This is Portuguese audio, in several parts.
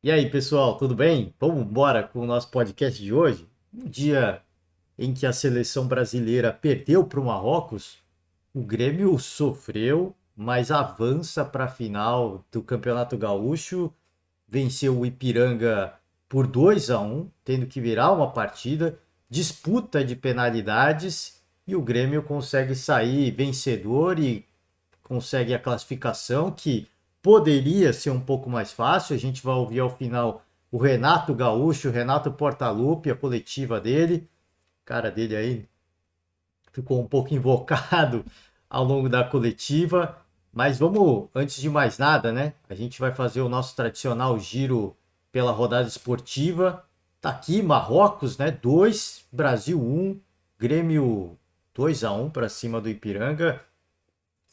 E aí, pessoal, tudo bem? Vamos embora com o nosso podcast de hoje? Um dia em que a seleção brasileira perdeu para o Marrocos, o Grêmio sofreu, mas avança para a final do Campeonato Gaúcho, venceu o Ipiranga por 2-1, tendo que virar uma partida, disputa de penalidades e o Grêmio consegue sair vencedor e consegue a classificação, que poderia ser um pouco mais fácil. A gente vai ouvir ao final o Renato Gaúcho, o Renato Portaluppi, a coletiva dele. A cara dele aí ficou um pouco invocado ao longo da coletiva. Mas vamos, antes de mais nada, né? A gente vai fazer o nosso tradicional giro pela rodada esportiva. Tá aqui Marrocos, né? 2, Brasil 1, Grêmio 2-1 para cima do Ipiranga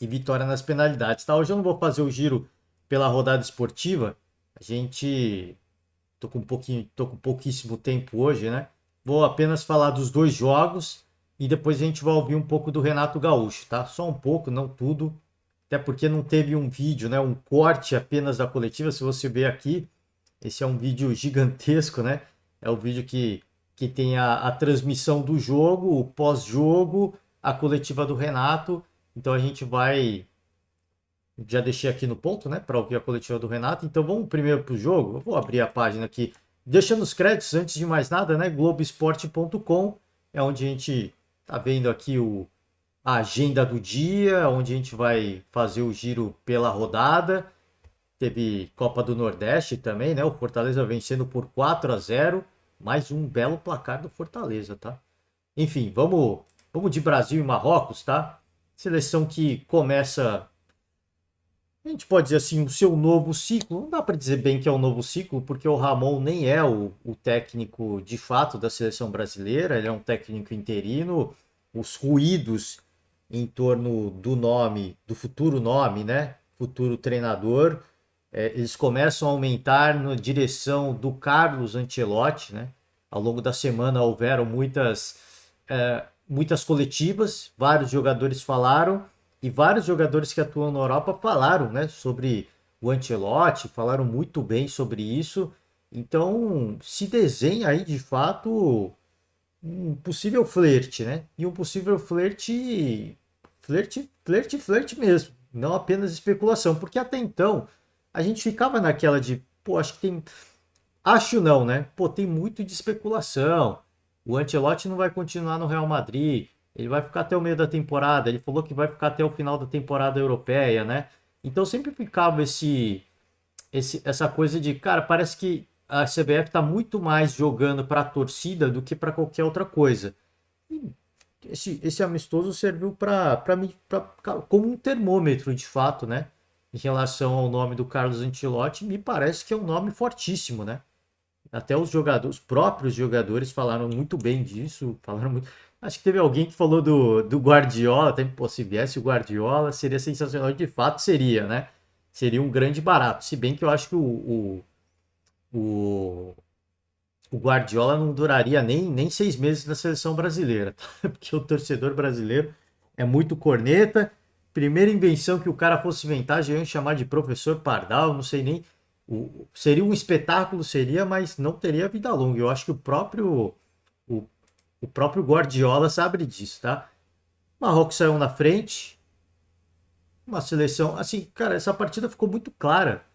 e vitória nas penalidades. Tá? Hoje eu não vou fazer o giro pela rodada esportiva. A gente tô com pouquíssimo tempo hoje, né? Vou apenas falar dos dois jogos e depois a gente vai ouvir um pouco do Renato Gaúcho, tá? Só um pouco, não tudo. Até porque não teve um vídeo, né? Um corte apenas da coletiva. Se você ver aqui, esse é um vídeo gigantesco, né? É o vídeo que tem a transmissão do jogo, o pós-jogo, a coletiva do Renato. Então a gente vai já deixei aqui no ponto, né, para ouvir a coletiva do Renato. Então vamos primeiro para o jogo. Eu vou abrir a página aqui, deixando os créditos antes de mais nada, né? Globoesporte.com é onde a gente tá vendo aqui a agenda do dia, onde a gente vai fazer o giro pela rodada. Teve Copa do Nordeste também, né? O Fortaleza vencendo por 4-0, mais um belo placar do Fortaleza, tá? Enfim, vamos de Brasil e Marrocos, tá? Seleção que começa, a gente pode dizer assim, o seu novo ciclo. Não dá para dizer bem que é um novo ciclo, porque o Ramon nem é o técnico de fato da seleção brasileira, ele é um técnico interino. Os ruídos em torno do nome, do futuro nome, né? Futuro treinador, eles começam a aumentar na direção do Carlos Ancelotti, né? Ao longo da semana houveram muitas coletivas, vários jogadores falaram e vários jogadores que atuam na Europa falaram, né, sobre o Ancelotti, falaram muito bem sobre isso. Então, se desenha aí de fato um possível flerte, né? E um possível flerte mesmo, não apenas especulação, porque até então a gente ficava naquela de, pô, acho que tem, acho não, né? Pô, tem muito de especulação. O Ancelotti não vai continuar no Real Madrid. Ele vai ficar até o meio da temporada. Ele falou que vai ficar até o final da temporada europeia, né? Então sempre ficava essa coisa de, cara, parece que a CBF está muito mais jogando para a torcida do que para qualquer outra coisa. Esse amistoso serviu para mim como um termômetro de fato, né? Em relação ao nome do Carlos Ancelotti, me parece que é um nome fortíssimo, né? Até os jogadores, os próprios jogadores falaram muito bem disso, falaram muito. Acho que teve alguém que falou do Guardiola, até, pô, se viesse o Guardiola, seria sensacional, de fato seria, né? Seria um grande barato. Se bem que eu acho que o, o Guardiola não duraria nem 6 meses na seleção brasileira, tá? Porque o torcedor brasileiro é muito corneta. Primeira invenção que o cara fosse inventar, já iam chamar de professor Pardal, não sei nem. Seria um espetáculo, seria, mas não teria vida longa. Eu acho que o, o próprio Guardiola sabe disso, tá? Marrocos saiu na frente, uma seleção. Assim, cara, essa partida ficou muito clara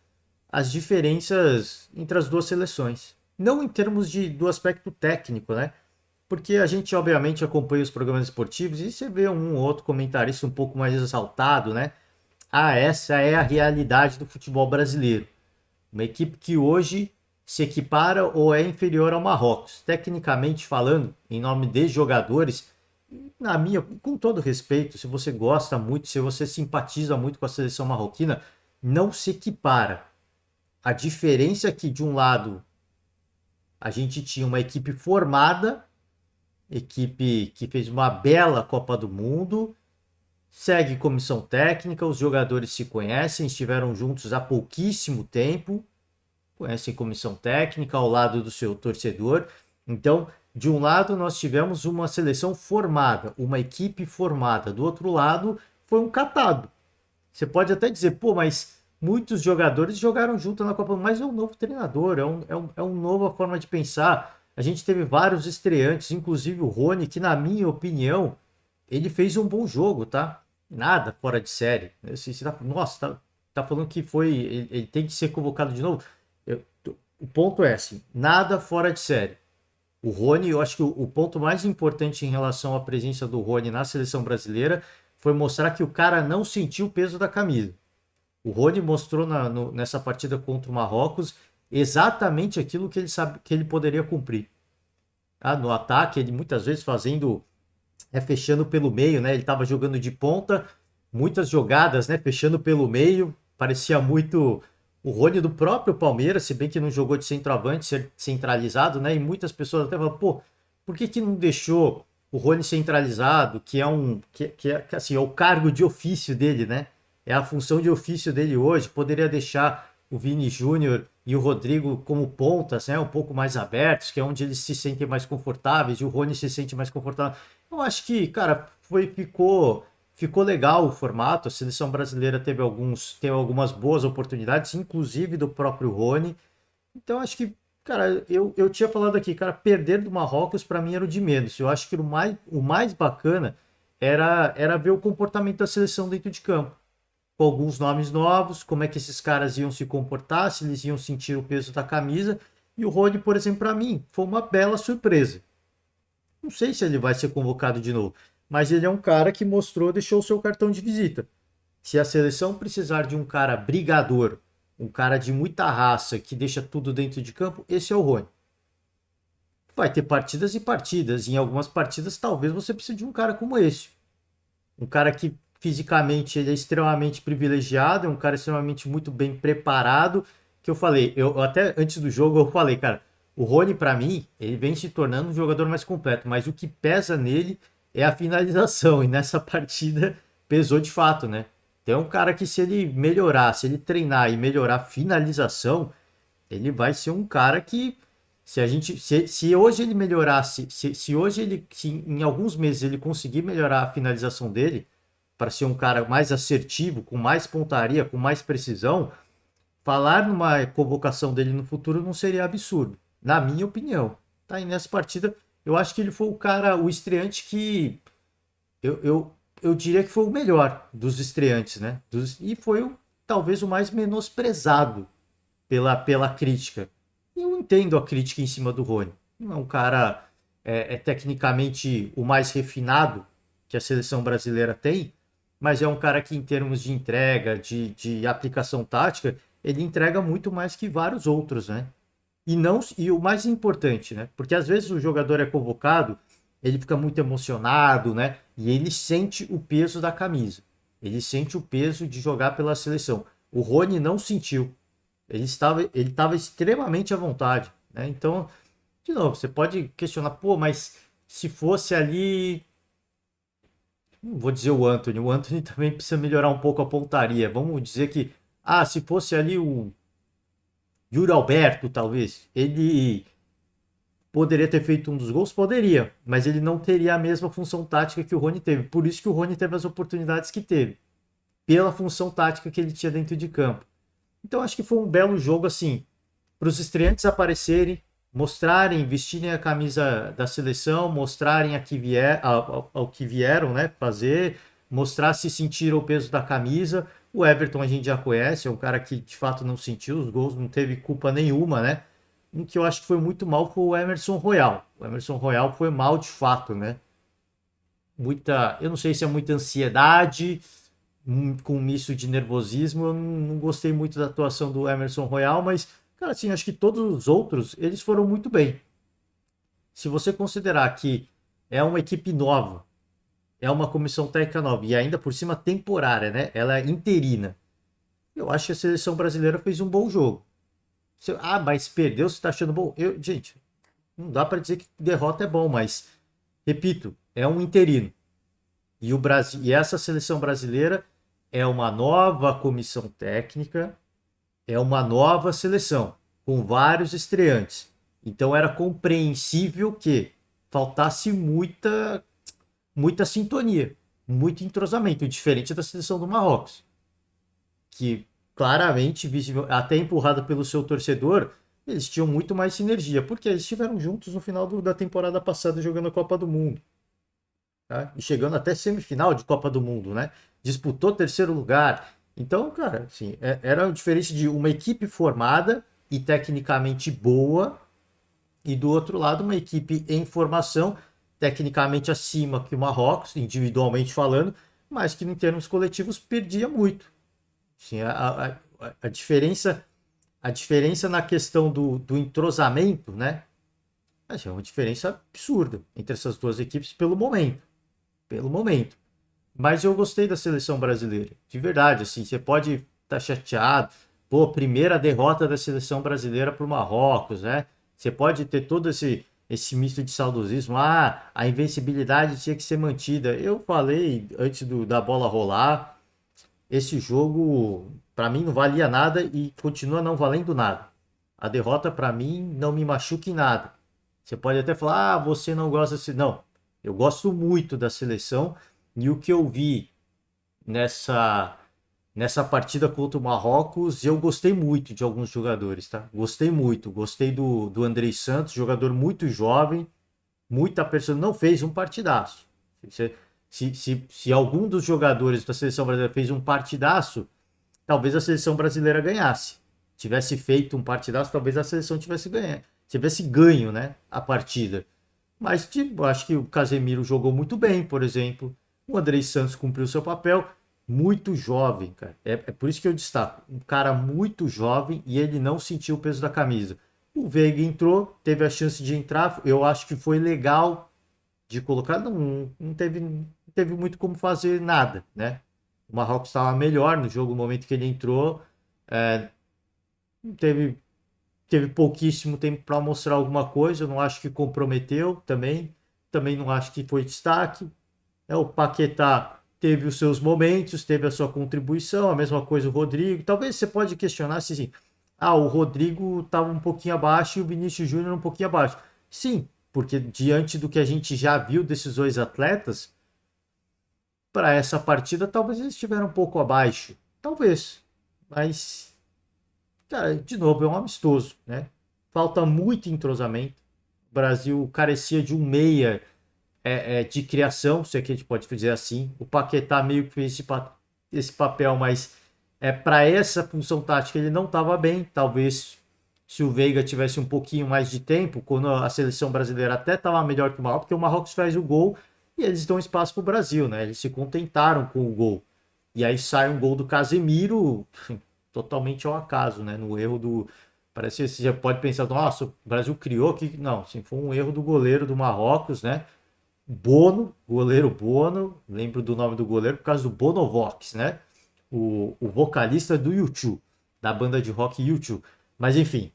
as diferenças entre as duas seleções. Não em termos do aspecto técnico, né? Porque a gente, obviamente, acompanha os programas esportivos e você vê um ou outro comentarista um pouco mais exaltado, né? Ah, essa é a realidade do futebol brasileiro. Uma equipe que hoje se equipara ou é inferior ao Marrocos. Tecnicamente falando, em nome de jogadores, na minha, com todo respeito, se você gosta muito, se você simpatiza muito com a seleção marroquina, não se equipara. A diferença é que, de um lado, a gente tinha uma equipe formada, equipe que fez uma bela Copa do Mundo, segue comissão técnica, os jogadores se conhecem, estiveram juntos há pouquíssimo tempo, conhecem comissão técnica ao lado do seu torcedor. Então, de um lado, nós tivemos uma seleção formada, uma equipe formada, do outro lado, foi um catado. Você pode até dizer, pô, mas muitos jogadores jogaram junto na Copa, mas é um novo treinador, é uma nova forma de pensar. A gente teve vários estreantes, inclusive o Rony, que na minha opinião, ele fez um bom jogo, tá? Nada fora de série. Nossa, tá falando que ele tem que ser convocado de novo. O ponto é assim, nada fora de série. O Rony, eu acho que o ponto mais importante em relação à presença do Rony na seleção brasileira foi mostrar que o cara não sentiu o peso da camisa. O Rony mostrou nessa partida contra o Marrocos exatamente aquilo que ele sabe que ele poderia cumprir. No ataque, ele muitas vezes fechando pelo meio, né? Ele estava jogando de ponta, muitas jogadas, né? Fechando pelo meio, parecia muito o Rony do próprio Palmeiras, se bem que não jogou de centroavante, ser centralizado, né? E muitas pessoas até falam, pô, por que não deixou o Rony centralizado, que assim, é o cargo de ofício dele, né? É a função de ofício dele hoje, poderia deixar o Vini Júnior e o Rodrigo como pontas, né, um pouco mais abertos, que é onde eles se sentem mais confortáveis, e o Rony se sente mais confortável. Eu acho que, cara, ficou legal o formato. A seleção brasileira teve algumas boas oportunidades, inclusive do próprio Rony. Então acho que, cara, eu tinha falado aqui, cara, perder do Marrocos para mim era o de menos. Eu acho que o mais bacana era ver o comportamento da seleção dentro de campo, com alguns nomes novos, como é que esses caras iam se comportar, se eles iam sentir o peso da camisa. E o Rony, por exemplo, para mim, foi uma bela surpresa. Não sei se ele vai ser convocado de novo, mas ele é um cara que mostrou, deixou o seu cartão de visita. Se a seleção precisar de um cara brigador, um cara de muita raça, que deixa tudo dentro de campo, esse é o Rony. Vai ter partidas e partidas. Em algumas partidas, talvez você precise de um cara como esse. Um cara que fisicamente ele é extremamente privilegiado, é um cara extremamente muito bem preparado. Que eu falei, eu até antes do jogo eu falei, cara, o Rony para mim, ele vem se tornando um jogador mais completo, mas o que pesa nele é a finalização, e nessa partida pesou de fato, né? Então é um cara que se ele melhorar, se ele treinar e melhorar a finalização, ele vai ser um cara que se hoje ele melhorasse, se hoje se em alguns meses ele conseguir melhorar a finalização dele para ser um cara mais assertivo, com mais pontaria, com mais precisão, falar numa convocação dele no futuro não seria absurdo, na minha opinião. Tá? E nessa partida, eu acho que ele foi o cara, o estreante que eu diria que foi o melhor dos estreantes, né? E foi talvez o mais menosprezado pela crítica. Eu entendo a crítica em cima do Rony. Não é um cara tecnicamente o mais refinado que a seleção brasileira tem, mas é um cara que, em termos de entrega, de aplicação tática, ele entrega muito mais que vários outros, né? E o mais importante, né? Porque às vezes o jogador é convocado, ele fica muito emocionado, né? E ele sente o peso da camisa. Ele sente o peso de jogar pela seleção. O Rony não sentiu. Ele estava extremamente à vontade, né? Então, de novo, você pode questionar, pô, mas se fosse ali, não vou dizer o Anthony também precisa melhorar um pouco a pontaria. Vamos dizer que, se fosse ali o Yuri Alberto, talvez, ele poderia ter feito um dos gols? Poderia, mas ele não teria a mesma função tática que o Rony teve. Por isso que o Rony teve as oportunidades que teve, pela função tática que ele tinha dentro de campo. Então acho que foi um belo jogo, assim, para os estreantes aparecerem, mostrarem, vestirem a camisa da seleção, mostrarem ao que vieram, né, fazer, mostrar se sentiram o peso da camisa. O Everton a gente já conhece, é um cara que de fato não sentiu os gols, não teve culpa nenhuma, né? Um que eu acho que foi muito mal foi o Emerson Royal. O Emerson Royal foi mal de fato, né? Eu não sei se é muita ansiedade, com um misto de nervosismo. Eu não gostei muito da atuação do Emerson Royal, mas, cara, assim, acho que todos os outros, eles foram muito bem. Se você considerar que é uma equipe nova, é uma comissão técnica nova, e ainda por cima temporária, né? Ela é interina. Eu acho que a seleção brasileira fez um bom jogo. Mas perdeu, você tá achando bom? Gente, não dá para dizer que derrota é bom, mas, repito, é um interino. E o Brasil, e essa seleção brasileira é uma nova comissão técnica, é uma nova seleção, com vários estreantes. Então era compreensível que faltasse muita sintonia, muito entrosamento, diferente da seleção do Marrocos, que claramente, visível, até empurrado pelo seu torcedor, eles tinham muito mais sinergia, porque eles estiveram juntos no final da temporada passada jogando a Copa do Mundo, tá? E chegando até semifinal de Copa do Mundo, né? Disputou terceiro lugar. Então, cara, assim, era diferente de uma equipe formada e tecnicamente boa, e do outro lado, uma equipe em formação, tecnicamente acima que o Marrocos, individualmente falando, mas que em termos coletivos perdia muito. Assim, a diferença na questão do entrosamento, né? É uma diferença absurda entre essas duas equipes pelo momento. Pelo momento. Mas eu gostei da seleção brasileira. De verdade, assim, você pode estar chateado. Pô, primeira derrota da seleção brasileira para o Marrocos, né? Você pode ter todo esse misto de saudosismo. Ah, a invencibilidade tinha que ser mantida. Eu falei antes da bola rolar, esse jogo para mim não valia nada e continua não valendo nada. A derrota para mim não me machuca em nada. Você pode até falar, ah, você não gosta desse. Não, eu gosto muito da seleção e o que eu vi nessa nessa partida contra o Marrocos, eu gostei muito de alguns jogadores, tá? Gostei muito, gostei do Andrei Santos, jogador muito jovem, muita pessoa não fez um partidaço. Se, se algum dos jogadores da seleção brasileira fez um partidaço, talvez a seleção brasileira ganhasse. Tivesse feito um partidaço, talvez a seleção tivesse ganho, né, a partida. Mas tipo, acho que o Casemiro jogou muito bem, por exemplo. O Andrei Santos cumpriu seu papel, muito jovem, cara. É por isso que eu destaco. Um cara muito jovem e ele não sentiu o peso da camisa. O Veiga entrou, teve a chance de entrar. Eu acho que foi legal de colocar. Não teve muito como fazer nada, né? O Marrocos estava melhor no jogo no momento que ele entrou. É, teve, teve pouquíssimo tempo para mostrar alguma coisa. Eu não acho que comprometeu também. Também não acho que foi destaque. O Paquetá teve os seus momentos, teve a sua contribuição. A mesma coisa o Rodrigo. Talvez você pode questionar se assim, o Rodrigo estava um pouquinho abaixo e o Vinícius Júnior um pouquinho abaixo. Sim, porque diante do que a gente já viu desses dois atletas, para essa partida, talvez eles estiveram um pouco abaixo. Talvez. Mas, cara, de novo, é um amistoso, né? Falta muito entrosamento. O Brasil carecia de um meia de criação, se é que a gente pode dizer assim. O Paquetá meio que fez esse papel, mas para essa função tática ele não estava bem. Talvez se o Veiga tivesse um pouquinho mais de tempo, quando a seleção brasileira até estava melhor que o Marrocos, porque o Marrocos faz o gol e eles dão espaço para o Brasil, né? Eles se contentaram com o gol. E aí sai um gol do Casemiro, totalmente ao acaso, né? No erro do. Parece que você já pode pensar, nossa, o Brasil criou aqui. Não, assim, foi um erro do goleiro do Marrocos, né? Bono, goleiro Bono, lembro do nome do goleiro por causa do Bonovox, né? O vocalista do U2, da banda de rock U2. Mas enfim,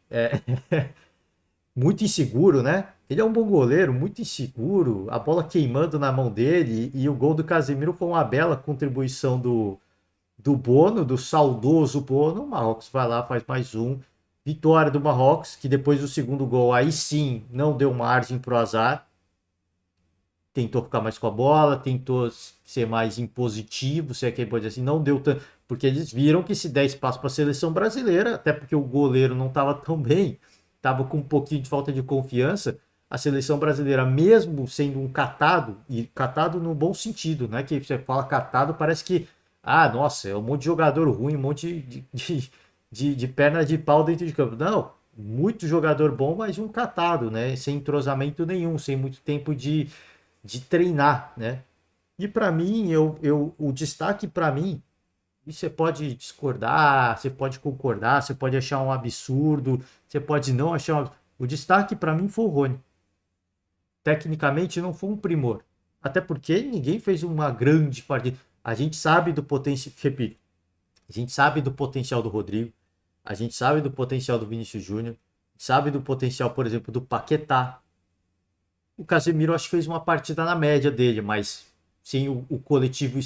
muito inseguro, né? Ele é um bom goleiro, muito inseguro, a bola queimando na mão dele e o gol do Casemiro foi uma bela contribuição do Bono, do saudoso Bono. O Marrocos vai lá, faz mais um. Vitória do Marrocos, que depois do segundo gol, aí sim, não deu margem para o azar. Tentou ficar mais com a bola, tentou ser mais impositivo, se é que pode dizer assim, não deu tanto, porque eles viram que se der espaço para a seleção brasileira, até porque o goleiro não estava tão bem, estava com um pouquinho de falta de confiança, a seleção brasileira, mesmo sendo um catado, e catado no bom sentido, né? Que você fala catado, parece que, nossa, é um monte de jogador ruim, um monte de perna de pau dentro de campo. Não, muito jogador bom, mas um catado, né? Sem entrosamento nenhum, sem muito tempo de treinar, né? E para mim, o destaque para mim, e você pode discordar, você pode concordar, você pode achar um absurdo, você pode não achar o destaque para mim foi o Rony. Tecnicamente não foi um primor, até porque ninguém fez uma grande partida. A gente sabe do potencial, repito, a gente sabe do potencial do Rodrigo, a gente sabe do potencial do Vinícius Júnior, sabe do potencial, por exemplo, do Paquetá. O Casemiro acho que fez uma partida na média dele, mas sem o coletivo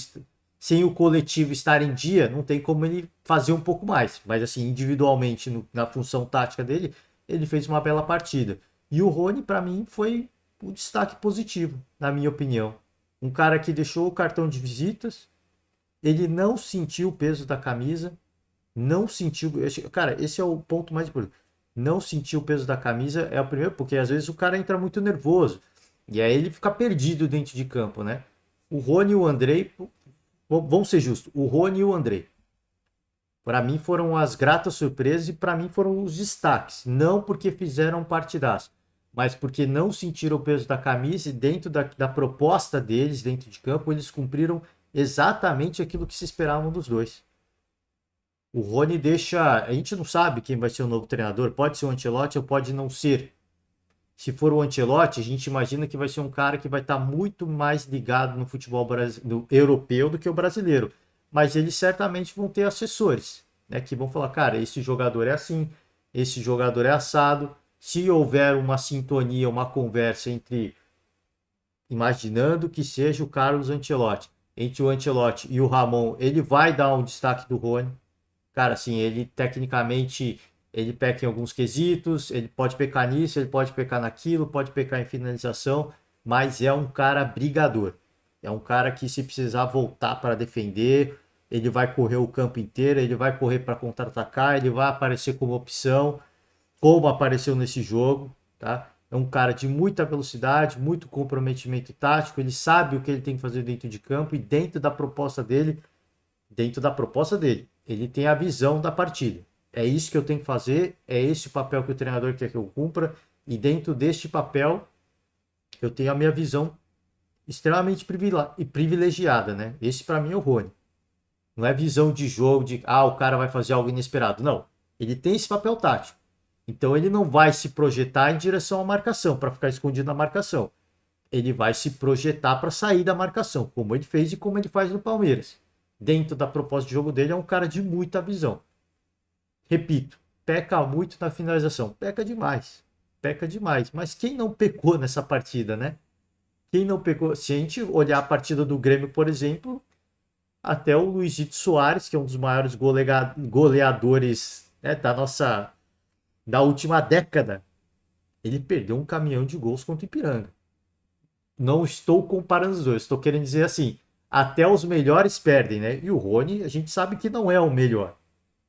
sem o coletivo estar em dia, não tem como ele fazer um pouco mais. Mas assim, individualmente, na função tática dele, ele fez uma bela partida. E o Rony, para mim, foi um destaque positivo, na minha opinião. Um cara que deixou o cartão de visitas, ele não sentiu o peso da camisa, não sentiu. Cara, esse é o ponto mais importante. Não sentir o peso da camisa é o primeiro, porque às vezes o cara entra muito nervoso. E aí ele fica perdido dentro de campo, né? O Rony e o Andrei, vamos ser justos, o Rony e o Andrei, para mim foram as gratas surpresas e para mim foram os destaques. Não porque fizeram partidaço, mas porque não sentiram o peso da camisa e dentro da proposta deles, dentro de campo, eles cumpriram exatamente aquilo que se esperavam dos dois. O Rony deixa. A gente não sabe quem vai ser o novo treinador. Pode ser o Ancelotti ou pode não ser. Se for o Ancelotti, a gente imagina que vai ser um cara que vai estar muito mais ligado no futebol europeu do que o brasileiro. Mas eles certamente vão ter assessores, né, que vão falar, cara, esse jogador é assim, esse jogador é assado. Se houver uma sintonia, uma conversa entre, imaginando que seja o Carlos Ancelotti, entre o Ancelotti e o Ramon, ele vai dar um destaque do Rony. Cara, assim, ele tecnicamente ele peca em alguns quesitos, ele pode pecar nisso, ele pode pecar naquilo, pode pecar em finalização, mas é um cara brigador. É um cara que se precisar voltar para defender, ele vai correr o campo inteiro, ele vai correr para contra-atacar, ele vai aparecer como opção, como apareceu nesse jogo, tá? É um cara de muita velocidade, muito comprometimento tático, ele sabe o que ele tem que fazer dentro de campo e dentro da proposta dele, ele tem a visão da partida. É isso que eu tenho que fazer, é esse o papel que o treinador quer que eu cumpra, e dentro deste papel eu tenho a minha visão extremamente privilegiada, né? Esse para mim é o Rony. Não é visão de jogo de, o cara vai fazer algo inesperado. Não. Ele tem esse papel tático. Então ele não vai se projetar em direção à marcação, para ficar escondido na marcação. Ele vai se projetar para sair da marcação, como ele fez e como ele faz no Palmeiras. Dentro da proposta de jogo dele, é um cara de muita visão. Repito, peca muito na finalização. Peca demais. Peca demais. Mas quem não pecou nessa partida, né? Quem não pecou? Se a gente olhar a partida do Grêmio, por exemplo, até o Luizito Soares, que é um dos maiores goleadores, né, da última década, ele perdeu um caminhão de gols contra o Ipiranga. Não estou comparando os dois, estou querendo dizer assim, até os melhores perdem, né? E o Rony, a gente sabe que não é o melhor.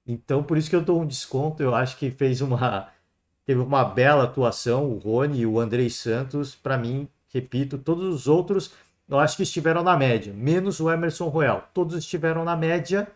Então, por isso que eu dou um desconto. Eu acho que teve uma bela atuação o Rony e o Andrei Santos. Para mim, repito, todos os outros eu acho que estiveram na média, menos o Emerson Royal. Todos estiveram na média.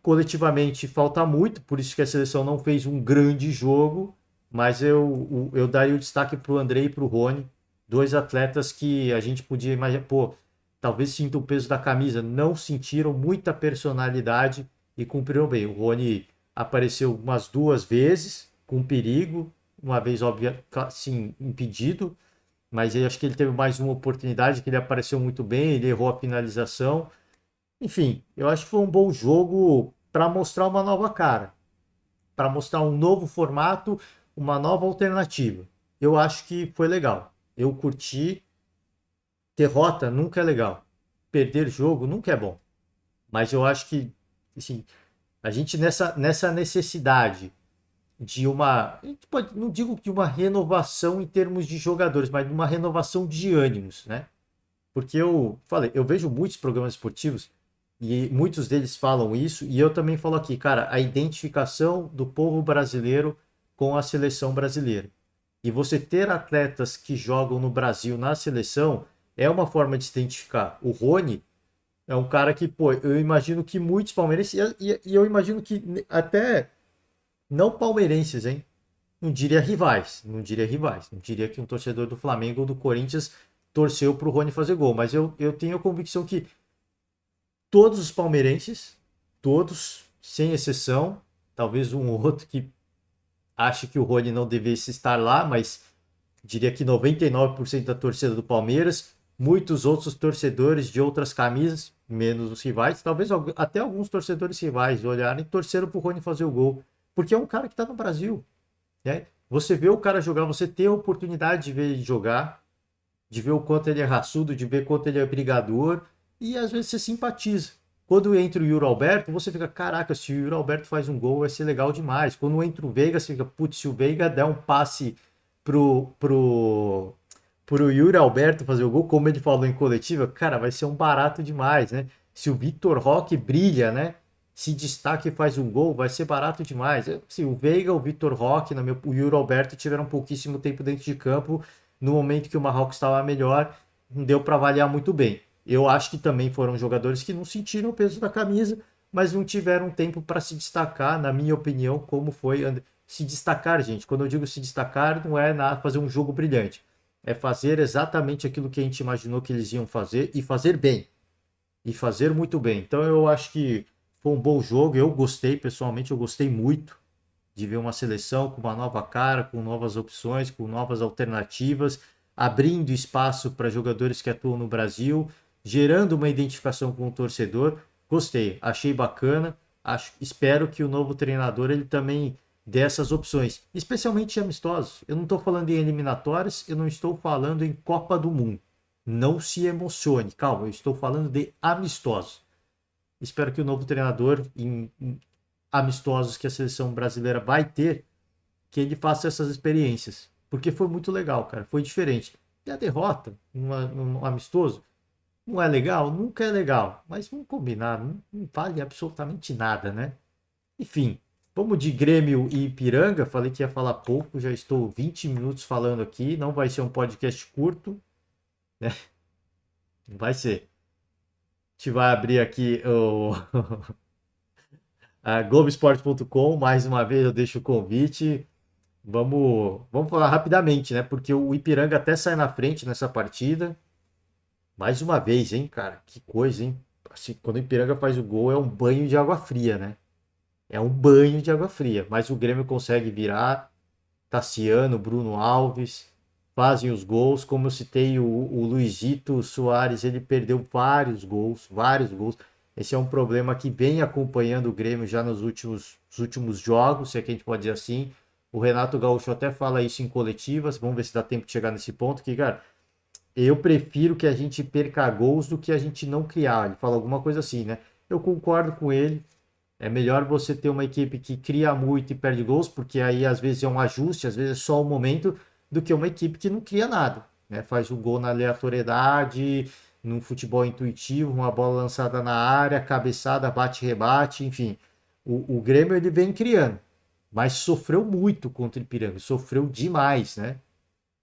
Coletivamente falta muito, por isso que a seleção não fez um grande jogo. Mas eu daria o destaque para o Andrei e para o Rony, dois atletas que a gente podia imaginar, pô, talvez sintam o peso da camisa, não sentiram muita personalidade e cumpriram bem. O Rony apareceu umas duas vezes com perigo, uma vez, óbvio, sim, impedido, mas eu acho que ele teve mais uma oportunidade, que ele apareceu muito bem, ele errou a finalização. Enfim, eu acho que foi um bom jogo para mostrar uma nova cara, para mostrar um novo formato, uma nova alternativa. Eu acho que foi legal. Eu curti. Derrota nunca é legal. Perder jogo nunca é bom. Mas eu acho que assim, a gente nessa necessidade de uma, a gente pode, não digo de uma renovação em termos de jogadores, mas de uma renovação de ânimos, né? Porque eu falei, eu vejo muitos programas esportivos e muitos deles falam isso, e eu também falo aqui, cara, a identificação do povo brasileiro com a seleção brasileira. E você ter atletas que jogam no Brasil na seleção é uma forma de se identificar. O Rony é um cara que, pô, eu imagino que muitos palmeirenses, e eu imagino que até não palmeirenses, hein? Não diria que um torcedor do Flamengo ou do Corinthians torceu para o Rony fazer gol, mas eu tenho a convicção que todos os palmeirenses, todos, sem exceção, talvez um ou outro que ache que o Rony não devesse estar lá, mas diria que 99% da torcida do Palmeiras, muitos outros torcedores de outras camisas, menos os rivais, talvez até alguns torcedores rivais olharem e torceram para o Rony fazer o gol, porque é um cara que está no Brasil, né? Você vê o cara jogar, você tem a oportunidade de ver ele jogar, de ver o quanto ele é raçudo, de ver o quanto ele é brigador, e às vezes você simpatiza. Quando entra o Yuri Alberto, você fica, caraca, se o Yuri Alberto faz um gol, vai ser legal demais. Quando entra o Veiga, você fica, putz, se o Veiga der um passe pro, pro, pro Yuri Alberto fazer o gol, como ele falou em coletiva, cara, vai ser um barato demais, né? Se o Vitor Roque brilha, né? se destaca e faz um gol, vai ser barato demais. Assim, o Veiga, o Vitor Roque, o Yuri Alberto tiveram pouquíssimo tempo dentro de campo. No momento que o Marrocos estava melhor, não deu para avaliar muito bem. Eu acho que também foram jogadores que não sentiram o peso da camisa, mas não tiveram tempo para se destacar, na minha opinião, como foi se destacar, gente. Quando eu digo se destacar, não é fazer um jogo brilhante. É fazer exatamente aquilo que a gente imaginou que eles iam fazer e fazer bem. E fazer muito bem. Então eu acho que foi um bom jogo. Eu gostei, pessoalmente, eu gostei muito de ver uma seleção com uma nova cara, com novas opções, com novas alternativas, abrindo espaço para jogadores que atuam no Brasil, gerando uma identificação com o torcedor. Gostei, achei bacana. Espero que o novo treinador ele também dê essas opções, especialmente amistosos. Eu não estou falando em eliminatórias, eu não estou falando em Copa do Mundo. Não se emocione, calma, eu estou falando de amistosos. Espero que o novo treinador, em amistosos que a seleção brasileira vai ter, que ele faça essas experiências. Porque foi muito legal, cara. Foi diferente. E a derrota, num amistoso, não é legal? Nunca é legal. Mas vamos combinar, não vale absolutamente nada, né? Enfim, vamos de Grêmio e Ipiranga. Falei que ia falar pouco, já estou 20 minutos falando aqui. Não vai ser um podcast curto, né? Não vai ser. A gente vai abrir aqui o a Globoesporte.com. Mais uma vez eu deixo o convite. Vamos falar rapidamente, né? Porque o Ipiranga até sai na frente nessa partida. Mais uma vez, hein, cara? Que coisa, hein? Assim, quando o Ipiranga faz o gol, é um banho de água fria, né? É um banho de água fria. Mas o Grêmio consegue virar. Tassiano, Bruno Alves fazem os gols. Como eu citei, o Luizito Soares, ele perdeu vários gols, vários gols. Esse é um problema que vem acompanhando o Grêmio já nos últimos jogos, se é que a gente pode dizer assim. O Renato Gaúcho até fala isso em coletivas. Vamos ver se dá tempo de chegar nesse ponto. Que, cara, eu prefiro que a gente perca gols do que a gente não criar. Ele fala alguma coisa assim, né? Eu concordo com ele. É melhor você ter uma equipe que cria muito e perde gols, porque aí às vezes é um ajuste, às vezes é só o momento, do que uma equipe que não cria nada, né? Faz o gol na aleatoriedade, num futebol intuitivo, uma bola lançada na área, cabeçada, bate-rebate, enfim. O Grêmio ele vem criando, mas sofreu muito contra o Ipiranga, sofreu demais, né?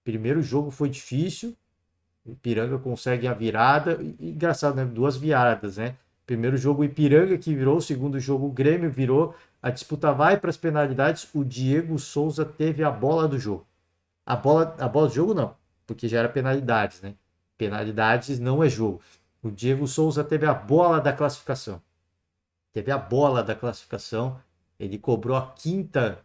Primeiro jogo foi difícil, o Ipiranga consegue a virada, e engraçado, né? Duas viradas, né? Primeiro jogo o Ipiranga que virou, segundo jogo o Grêmio virou, a disputa vai para as penalidades, o Diego Souza teve a bola do jogo. A bola do jogo não, porque já era penalidades, né? Penalidades não é jogo. O Diego Souza teve a bola da classificação. Teve a bola da classificação, ele cobrou a quinta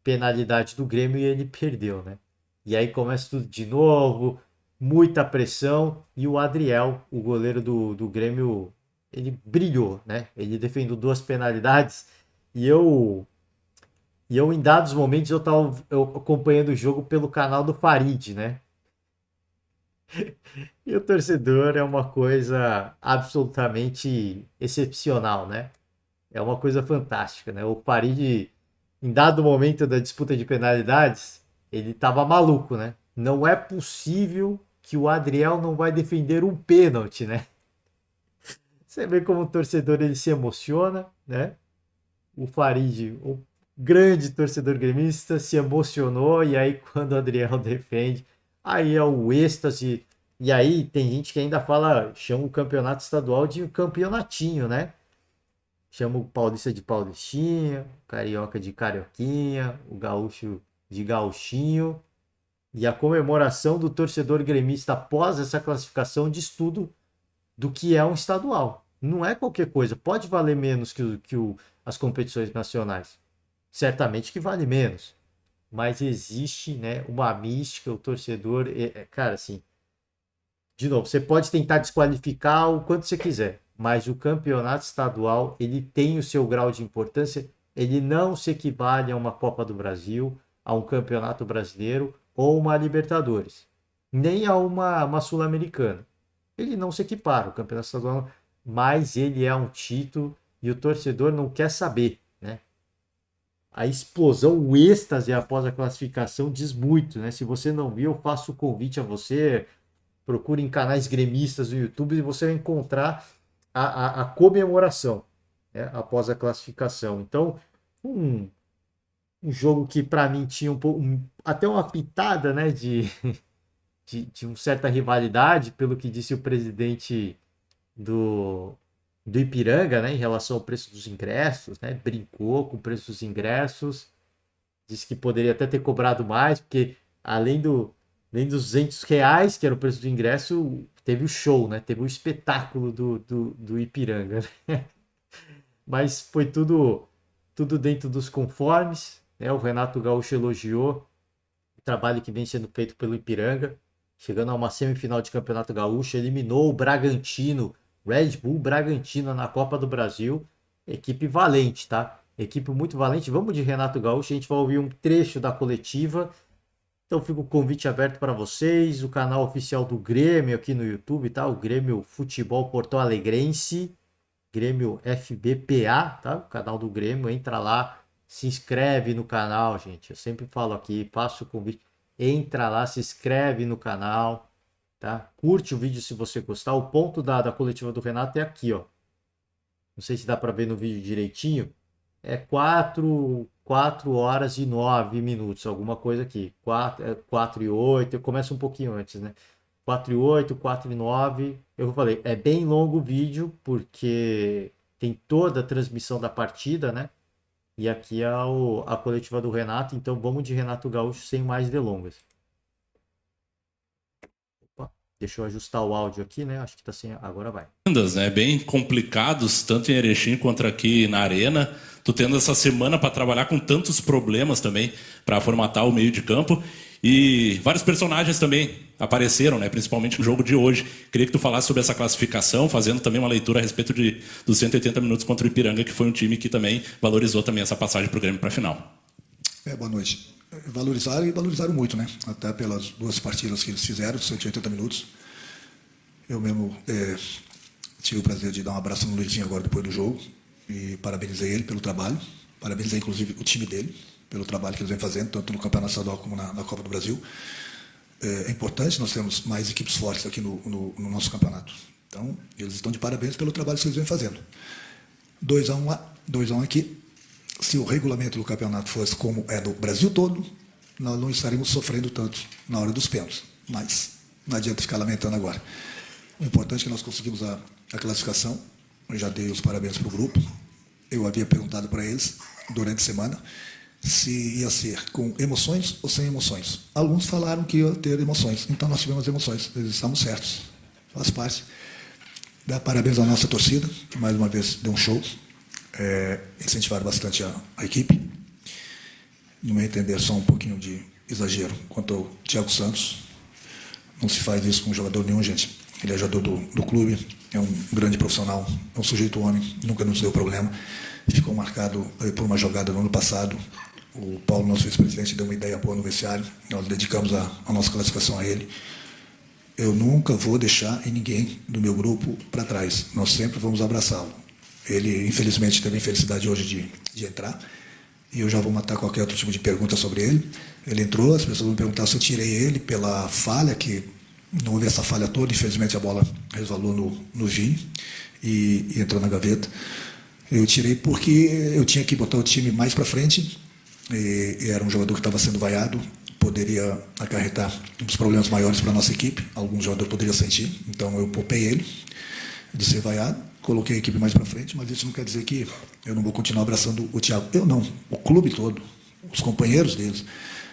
penalidade do Grêmio e ele perdeu, né? E aí começa tudo de novo, muita pressão e o Adriel, o goleiro do Grêmio, ele brilhou, né? Ele defendeu duas penalidades e eu em dados momentos eu estava acompanhando o jogo pelo canal do Farid, né? E o torcedor é uma coisa absolutamente excepcional, né? É uma coisa fantástica, né? O Farid, em dado momento da disputa de penalidades, ele tava maluco, né? Não é possível que o Adriel não vai defender um pênalti, né? Você vê como o torcedor ele se emociona, né? O Farid, o grande torcedor gremista, se emocionou e aí quando o Adriel defende, aí é o êxtase. E aí tem gente que ainda fala, chama o campeonato estadual de campeonatinho, né? Chama o paulista de paulistinha, o carioca de carioquinha, o gaúcho de gauchinho. E a comemoração do torcedor gremista após essa classificação diz tudo do que é um estadual. Não é qualquer coisa. Pode valer menos que as competições nacionais. Certamente que vale menos. Mas existe, né, uma mística, o torcedor. Cara, assim, de novo, você pode tentar desqualificar o quanto você quiser, mas o campeonato estadual ele tem o seu grau de importância, ele não se equivale a uma Copa do Brasil, a um Campeonato Brasileiro ou uma Libertadores, nem a uma Sul-Americana. Ele não se equipara, o Campeonato Estadual, mas ele é um título e o torcedor não quer saber, né? A explosão, o êxtase após a classificação diz muito, né? Se você não viu, eu faço o convite a você, procure em canais gremistas no YouTube e você vai encontrar a comemoração. né, após a classificação. Então, um, um jogo que para mim tinha um pouco, até uma pitada, né, de uma certa rivalidade, pelo que disse o presidente do, do Ipiranga, né, em relação ao preço dos ingressos, né, brincou com o preço dos ingressos, disse que poderia até ter cobrado mais, porque além além dos R$ 200, que era o preço do ingresso, teve o show, né, teve o espetáculo do Ipiranga, né? Mas foi tudo dentro dos conformes, né, o Renato Gaúcho elogiou o trabalho que vem sendo feito pelo Ipiranga, chegando a uma semifinal de Campeonato Gaúcho, eliminou o Bragantino, Red Bull Bragantino na Copa do Brasil. Equipe valente, tá? Equipe muito valente. Vamos de Renato Gaúcho, a gente vai ouvir um trecho da coletiva. Então fica o convite aberto para vocês, o canal oficial do Grêmio aqui no YouTube, tá? O Grêmio Futebol Porto Alegrense, Grêmio FBPA, tá? O canal do Grêmio, entra lá, se inscreve no canal, gente. Eu sempre falo aqui, faço o convite, entra lá, se inscreve no canal, tá? Curte o vídeo se você gostar. O ponto da coletiva do Renato é aqui, ó. Não sei se dá para ver no vídeo direitinho. É 4 horas e 9 minutos, alguma coisa aqui. 4 e 8, começa um pouquinho antes, né? 4 e 8, 4 e 9. Eu falei, é bem longo o vídeo, porque tem toda a transmissão da partida, né? E aqui é a coletiva do Renato, então vamos de Renato Gaúcho sem mais delongas. Opa, deixa eu ajustar o áudio aqui, né? Acho que tá sem. Agora vai. Né, bem complicados, tanto em Erechim quanto aqui na Arena. Tu tendo essa semana para trabalhar com tantos problemas também para formatar o meio de campo. E vários personagens também apareceram, né, principalmente no jogo de hoje. Queria que tu falasse sobre essa classificação, fazendo também uma leitura a respeito dos 180 minutos contra o Ipiranga, que foi um time que também valorizou também essa passagem para o Grêmio para a final. Boa noite. Valorizaram muito, né? Até pelas duas partidas que eles fizeram, 180 minutos. Eu mesmo tive o prazer de dar um abraço no Luizinho agora depois do jogo e parabenizei ele pelo trabalho. Parabenizei, inclusive, o time dele pelo trabalho que eles vêm fazendo, tanto no Campeonato Estadual como na Copa do Brasil. É importante, nós temos mais equipes fortes aqui no nosso campeonato. Então, eles estão de parabéns pelo trabalho que eles vêm fazendo. 2-1 lá, 2-1 aqui. Se o regulamento do campeonato fosse como é no Brasil todo, nós não estaríamos sofrendo tanto na hora dos pênaltis. Mas não adianta ficar lamentando agora. O importante é que nós conseguimos a classificação. Eu já dei os parabéns para o grupo. Eu havia perguntado para eles, durante a semana, se ia ser com emoções ou sem emoções. Alguns falaram que ia ter emoções. Então nós tivemos emoções. Eles estamos certos. Faz parte. Dar parabéns à nossa torcida, que mais uma vez deu um show. Incentivaram bastante a equipe. No meu entender, só um pouquinho de exagero quanto ao Thiago Santos. Não se faz isso com jogador nenhum, gente. Ele é jogador do clube, é um grande profissional, é um sujeito homem, nunca nos deu problema. Ficou marcado por uma jogada no ano passado. O Paulo, nosso vice-presidente, deu uma ideia boa no vestiário. Nós dedicamos a nossa classificação a ele. Eu nunca vou deixar ninguém do meu grupo para trás. Nós sempre vamos abraçá-lo. Ele, infelizmente, teve a infelicidade hoje de entrar. E eu já vou matar qualquer outro tipo de pergunta sobre ele. Ele entrou, as pessoas vão perguntar se eu tirei ele pela falha, que não houve essa falha toda. Infelizmente, a bola resvalou no Vini e entrou na gaveta. Eu tirei porque eu tinha que botar o time mais para frente. E era um jogador que estava sendo vaiado, poderia acarretar uns problemas maiores para a nossa equipe. Algum jogador poderia sentir. Então, eu poupei ele de ser vaiado. Coloquei a equipe mais para frente, mas isso não quer dizer que eu não vou continuar abraçando o Thiago. Eu não, o clube todo, os companheiros deles,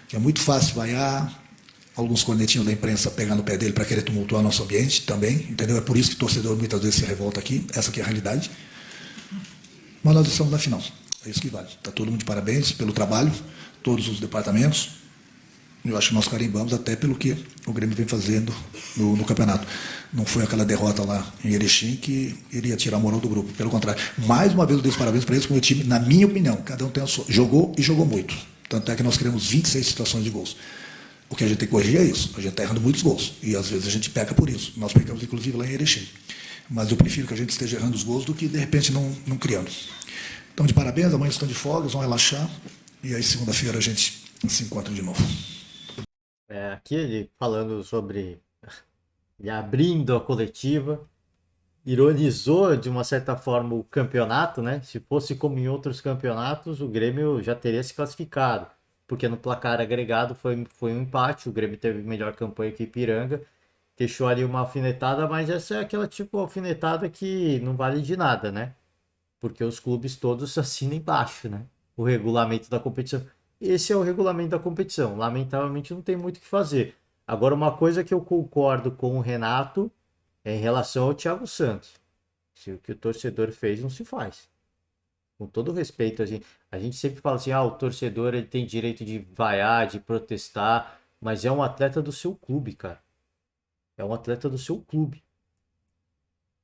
que é muito fácil vaiar, alguns cornetinhos da imprensa pegar no pé dele para querer tumultuar nosso ambiente também, entendeu? É por isso que o torcedor muitas vezes se revolta aqui, essa aqui é a realidade. Mas nós estamos na final, é isso que vale. Está todo mundo de parabéns pelo trabalho, todos os departamentos. Eu acho que nós carimbamos até pelo que o Grêmio vem fazendo no campeonato. Não foi aquela derrota lá em Erechim que iria tirar a moral do grupo. Pelo contrário. Mais uma vez eu dei os parabéns para eles, com o meu time, na minha opinião. Cada um tem a sua. Jogou e jogou muito. Tanto é que nós criamos 26 situações de gols. O que a gente tem que corrigir é isso. A gente está errando muitos gols. E às vezes a gente peca por isso. Nós pecamos, inclusive, lá em Erechim. Mas eu prefiro que a gente esteja errando os gols do que, de repente, não criando. Então, de parabéns. Amanhã estão de folga, eles vão relaxar. E aí, segunda-feira, a gente se encontra de novo. Aqui ele falando sobre, e abrindo a coletiva, ironizou de uma certa forma o campeonato, né? Se fosse como em outros campeonatos, o Grêmio já teria se classificado, porque no placar agregado foi um empate, o Grêmio teve melhor campanha que o Ipiranga, deixou ali uma alfinetada, mas essa é aquela tipo alfinetada que não vale de nada, né? Porque os clubes todos assinam embaixo, né? O regulamento da competição. Esse é o regulamento da competição. Lamentavelmente não tem muito o que fazer. Agora, uma coisa que eu concordo com o Renato é em relação ao Thiago Santos. Se o que o torcedor fez não se faz. Com todo respeito, a gente sempre fala assim, o torcedor ele tem direito de vaiar, de protestar, mas é um atleta do seu clube, cara. É um atleta do seu clube.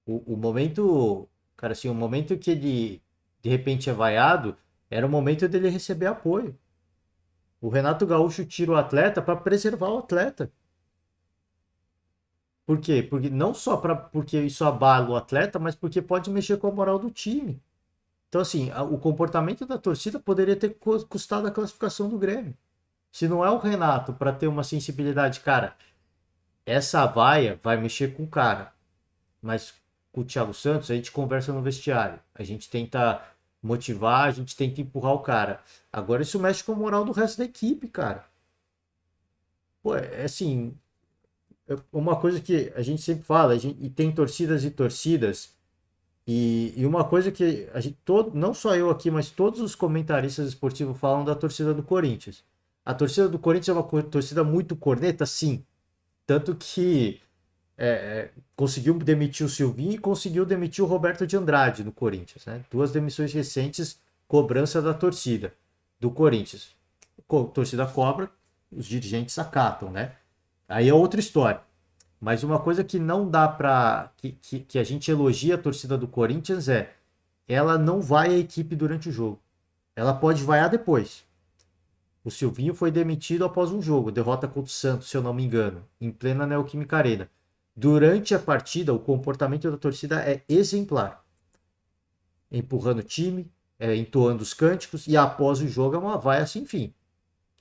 O momento, cara, assim, o momento que ele de repente é vaiado, era o momento dele receber apoio. O Renato Gaúcho tira o atleta para preservar o atleta. Por quê? Porque não só porque isso abala o atleta, mas porque pode mexer com a moral do time. Então, assim, o comportamento da torcida poderia ter custado a classificação do Grêmio. Se não é o Renato para ter uma sensibilidade, cara, essa vaia vai mexer com o cara. Mas com o Thiago Santos, a gente conversa no vestiário. A gente tenta motivar, a gente tenta empurrar o cara. Agora isso mexe com a moral do resto da equipe, cara. Pô, é assim, uma coisa que a gente sempre fala, e tem torcidas e torcidas, e uma coisa que a gente, não só eu aqui, mas todos os comentaristas esportivos falam da torcida do Corinthians. A torcida do Corinthians é uma torcida muito corneta, sim. Tanto que conseguiu demitir o Silvinho e conseguiu demitir o Roberto de Andrade no Corinthians, né? Duas demissões recentes, cobrança da torcida do Corinthians. Torcida cobra, os dirigentes acatam, né? Aí é outra história. Mas uma coisa que não dá para que a gente elogia a torcida do Corinthians é ela não vai à equipe durante o jogo. Ela pode vaiar depois. O Silvinho foi demitido após um jogo, derrota contra o Santos, se eu não me engano, em plena Neoquímica Arena. Durante a partida, o comportamento da torcida é exemplar. Empurrando o time, entoando os cânticos, e após o jogo é uma vaia sem fim.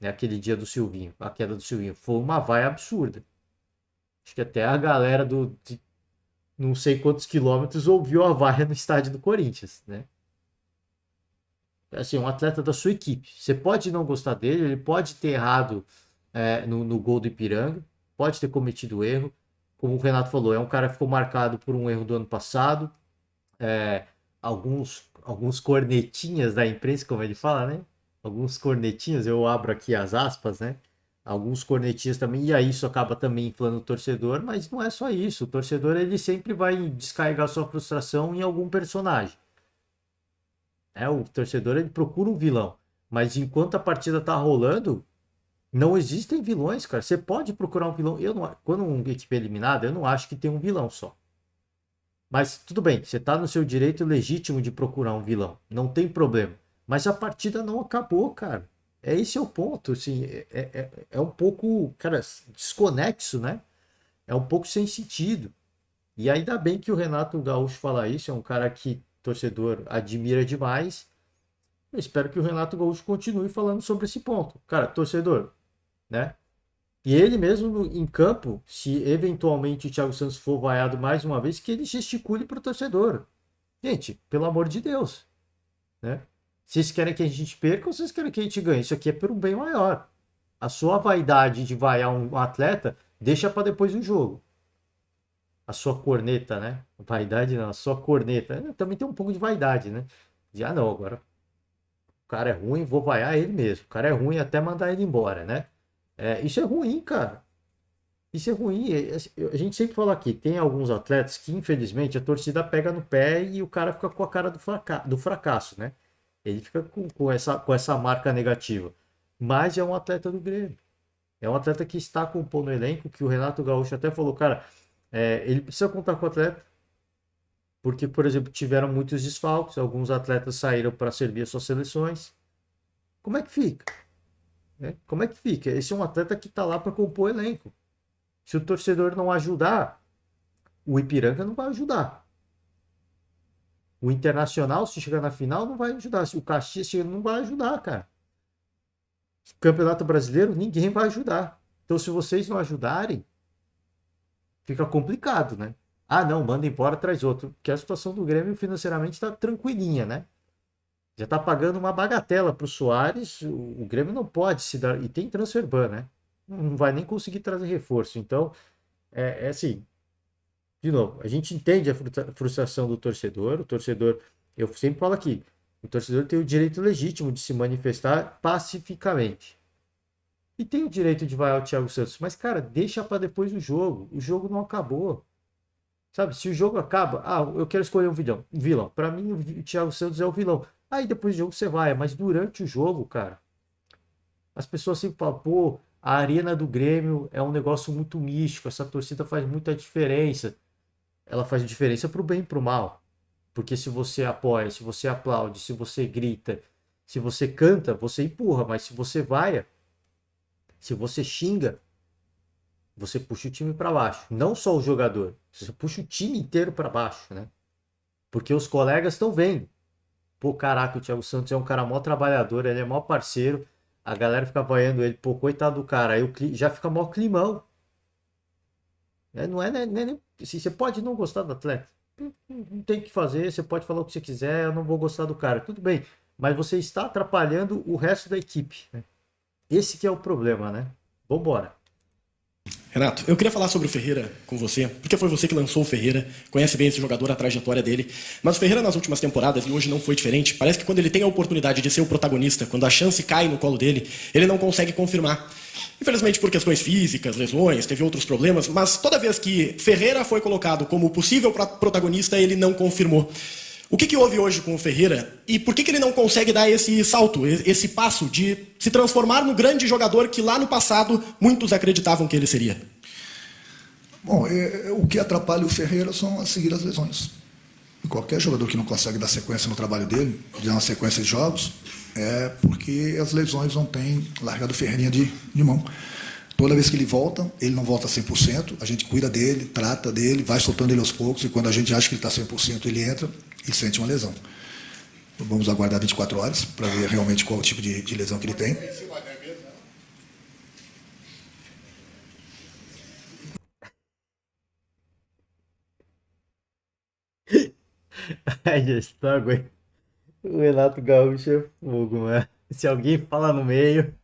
É aquele dia do Silvinho, a queda do Silvinho. Foi uma vaia absurda. Acho que até a galera de não sei quantos quilômetros ouviu a vaia no estádio do Corinthians, né? Assim, um atleta da sua equipe. Você pode não gostar dele, ele pode ter errado no gol do Ipiranga, pode ter cometido erro. Como o Renato falou, é um cara que ficou marcado por um erro do ano passado. Alguns cornetinhas da imprensa, como ele fala, né? Alguns cornetinhas, eu abro aqui as aspas, né? Alguns cornetinhas também, e aí isso acaba também inflando o torcedor, mas não é só isso. O torcedor ele sempre vai descarregar sua frustração em algum personagem. O torcedor ele procura um vilão, mas enquanto a partida tá rolando, não existem vilões, cara. Você pode procurar um vilão. Quando uma equipe é eliminada, eu não acho que tem um vilão só. Mas tudo bem, você tá no seu direito legítimo de procurar um vilão. Não tem problema. Mas a partida não acabou, cara. Esse é o ponto, assim, é um pouco, cara, desconexo, né? É um pouco sem sentido. E ainda bem que o Renato Gaúcho fala isso, é um cara que torcedor admira demais. Eu espero que o Renato Gaúcho continue falando sobre esse ponto. Cara, torcedor, né? E ele mesmo em campo, se eventualmente o Thiago Santos for vaiado mais uma vez, que ele gesticule para o torcedor. Gente, pelo amor de Deus, né? Vocês querem que a gente perca ou vocês querem que a gente ganhe? Isso aqui é por um bem maior. A sua vaidade de vaiar um atleta, deixa para depois do jogo. A sua corneta, né? Vaidade não, a sua corneta. Também tem um pouco de vaidade, né? Não, agora o cara é ruim, vou vaiar ele mesmo. O cara é ruim até mandar ele embora, né? Isso é ruim, cara. Isso é ruim. A gente sempre fala aqui, tem alguns atletas que, infelizmente, a torcida pega no pé e o cara fica com a cara do fracasso, né? Ele fica com essa marca negativa. Mas é um atleta do Grêmio. É um atleta que está compondo no elenco, que o Renato Gaúcho até falou, cara, ele precisa contar com o atleta, porque, por exemplo, tiveram muitos desfalques, alguns atletas saíram para servir as suas seleções. Como é que fica? Como é que fica? Esse é um atleta que está lá para compor o elenco. Se o torcedor não ajudar, o Ipiranga não vai ajudar. O Internacional, se chegar na final, não vai ajudar. Se o Caxias chegar, não vai ajudar, cara. Campeonato Brasileiro, ninguém vai ajudar. Então, se vocês não ajudarem, fica complicado, né? Ah, não, manda embora, traz outro. Porque a situação do Grêmio financeiramente está tranquilinha, né? Já está pagando uma bagatela para o Soares. O Grêmio não pode se dar. E tem transfer ban, né? Não vai nem conseguir trazer reforço. Então, é assim. De novo, a gente entende a frustração do torcedor. O torcedor, eu sempre falo aqui, o torcedor tem o direito legítimo de se manifestar pacificamente. E tem o direito de vaiar o Thiago Santos. Mas, cara, deixa para depois do jogo. O jogo não acabou. Sabe, se o jogo acaba, eu quero escolher um vilão. Um vilão. Para mim, o Thiago Santos é o vilão. Aí depois do jogo você vai, mas durante o jogo, cara, as pessoas sempre falam, pô, a arena do Grêmio é um negócio muito místico, essa torcida faz muita diferença. Ela faz diferença pro bem e pro mal. Porque se você apoia, se você aplaude, se você grita, se você canta, você empurra, mas se você vai, se você xinga, você puxa o time para baixo. Não só o jogador, você puxa o time inteiro para baixo, né? Porque os colegas estão vendo. Pô, caraca, o Thiago Santos é um cara mó trabalhador, ele é mó parceiro. A galera fica vaiando ele, pô, coitado do cara. Aí já fica mó climão. Não é, nem assim, você pode não gostar do atleta. Não tem o que fazer, você pode falar o que você quiser, eu não vou gostar do cara. Tudo bem, mas você está atrapalhando o resto da equipe, né? Esse que é o problema, né? Vambora. Renato, eu queria falar sobre o Ferreira com você, porque foi você que lançou o Ferreira, conhece bem esse jogador, a trajetória dele, mas o Ferreira nas últimas temporadas, e hoje não foi diferente, parece que quando ele tem a oportunidade de ser o protagonista, quando a chance cai no colo dele, ele não consegue confirmar. Infelizmente por questões físicas, lesões, teve outros problemas, mas toda vez que Ferreira foi colocado como possível protagonista, ele não confirmou. O que houve hoje com o Ferreira e por que ele não consegue dar esse salto, esse passo de se transformar no grande jogador que lá no passado muitos acreditavam que ele seria? Bom, o que atrapalha o Ferreira são a seguir as lesões. E qualquer jogador que não consegue dar sequência no trabalho dele, dar uma sequência de jogos, é porque as lesões não têm largado o Ferreirinha de mão. Toda vez que ele volta, ele não volta 100%, a gente cuida dele, trata dele, vai soltando ele aos poucos, e quando a gente acha que ele está 100%, ele entra e sente uma lesão. Então, vamos aguardar 24 horas para ver realmente qual o tipo de lesão que ele tem. Ai, gestão, o Renato Gaúcho é fogo, mano. Se alguém fala no meio,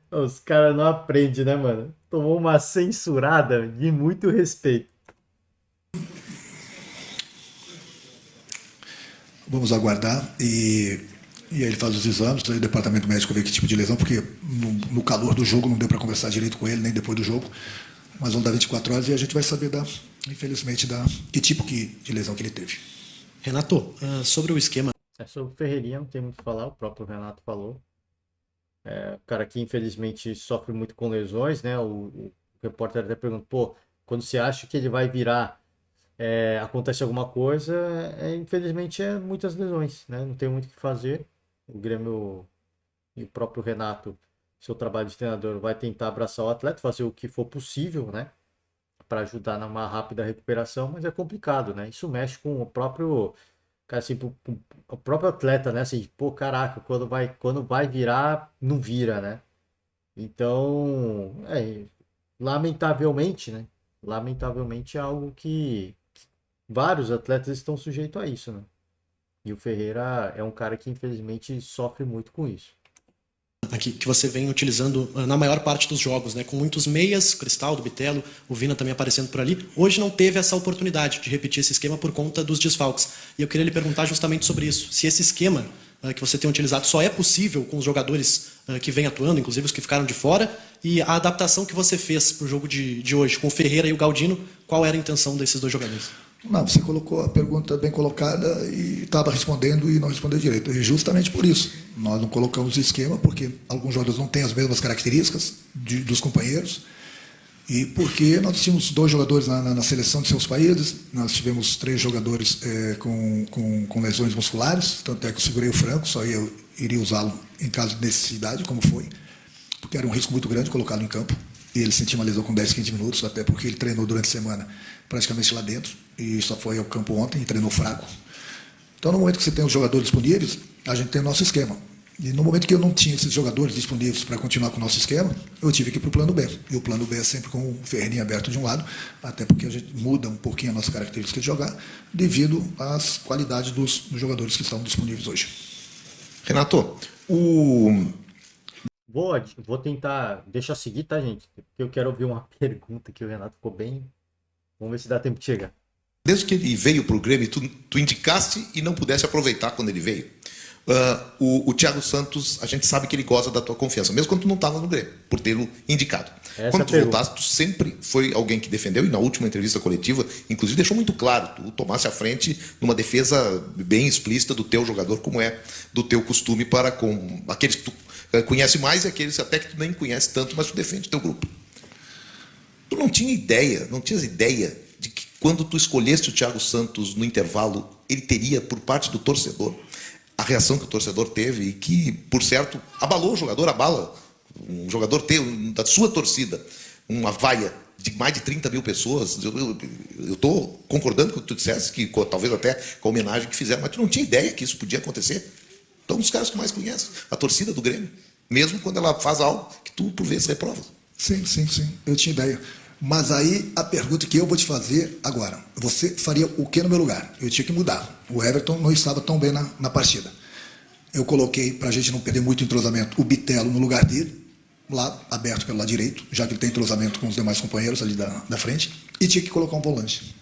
os caras não aprendem, né, mano? Tomou uma censurada de muito respeito. Vamos aguardar e aí ele faz os exames, aí o departamento médico vê que tipo de lesão, porque no calor do jogo não deu para conversar direito com ele, nem depois do jogo. Mas vamos dar 24 horas e a gente vai saber, infelizmente, que tipo de lesão que ele teve. Renato, sobre o esquema... Sobre o Ferreirinha não tem muito o que falar, o próprio Renato falou. O cara que infelizmente sofre muito com lesões, né? O repórter até pergunta, pô, quando você acha que ele vai virar, acontece alguma coisa, infelizmente muitas lesões, né? Não tem muito o que fazer. O Grêmio e o próprio Renato, seu trabalho de treinador, vai tentar abraçar o atleta, fazer o que for possível, né? Para ajudar numa rápida recuperação, mas é complicado, né? Isso mexe com o próprio, cara, assim, o próprio atleta, né? Assim, pô, caraca, quando vai virar, não vira, né? Então, lamentavelmente, né? Lamentavelmente é algo que vários atletas estão sujeitos a isso, né? E o Ferreira é um cara que infelizmente sofre muito com isso. Aqui, que você vem utilizando na maior parte dos jogos, né? Com muitos meias, Cristaldo, Bitelo, o Vina também aparecendo por ali. Hoje não teve essa oportunidade de repetir esse esquema por conta dos desfalques. E eu queria lhe perguntar justamente sobre isso. Se esse esquema que você tem utilizado só é possível com os jogadores que vêm atuando, inclusive os que ficaram de fora, e a adaptação que você fez para o jogo de hoje com o Ferreira e o Galdino, qual era a intenção desses dois jogadores? Não, você colocou a pergunta bem colocada e estava respondendo e não respondeu direito. E justamente por isso, nós não colocamos o esquema, porque alguns jogadores não têm as mesmas características dos companheiros, e porque nós tínhamos 2 jogadores na seleção de seus países, nós tivemos 3 jogadores com lesões musculares, tanto é que eu segurei o Franco, só eu iria usá-lo em caso de necessidade, como foi, porque era um risco muito grande colocá-lo em campo. E ele sentiu uma lesão com 10, 15 minutos, até porque ele treinou durante a semana praticamente lá dentro, e só foi ao campo ontem e treinou fraco. Então, no momento que você tem os jogadores disponíveis, a gente tem o nosso esquema. E no momento que eu não tinha esses jogadores disponíveis para continuar com o nosso esquema, eu tive que ir para o plano B. E o plano B é sempre com o Ferreirinha aberto de um lado, até porque a gente muda um pouquinho a nossa característica de jogar, devido às qualidades dos jogadores que estão disponíveis hoje. Renato, Vou tentar. Deixa eu seguir, tá, gente? Porque eu quero ouvir uma pergunta que o Renato ficou bem. Vamos ver se dá tempo de chegar. desde que ele veio para o Grêmio, tu indicaste e não pudesse aproveitar quando ele veio. O Thiago Santos, a gente sabe que ele goza da tua confiança, mesmo quando tu não estava no Grêmio, por tê-lo indicado. Quando tu voltaste, tu sempre foi alguém que defendeu, e na última entrevista coletiva, inclusive, deixou muito claro, tu tomasse a frente numa defesa bem explícita do teu jogador, como é do teu costume para com aqueles que tu conhece mais e aqueles até que tu nem conhece tanto, mas tu defende o teu grupo. Tu não tinhas ideia de que quando tu escolheste o Thiago Santos no intervalo, ele teria, por parte do torcedor, a reação que o torcedor teve e que, por certo, abalou o jogador, abala um jogador ter da sua torcida uma vaia de mais de 30 mil pessoas. Eu estou concordando com o que tu disseste, que talvez até com a homenagem que fizeram, mas tu não tinha ideia que isso podia acontecer. Então, um dos caras que mais conhece, a torcida do Grêmio, mesmo quando ela faz algo que tu, por vezes, reprova. Sim, eu tinha ideia. Mas aí a pergunta que eu vou te fazer agora, você faria o que no meu lugar? Eu tinha que mudar. O Everton não estava tão bem na partida. Eu coloquei, para a gente não perder muito entrosamento, o Bitelo no lugar dele, lá aberto pelo lado direito, já que ele tem entrosamento com os demais companheiros ali da frente, e tinha que colocar um volante.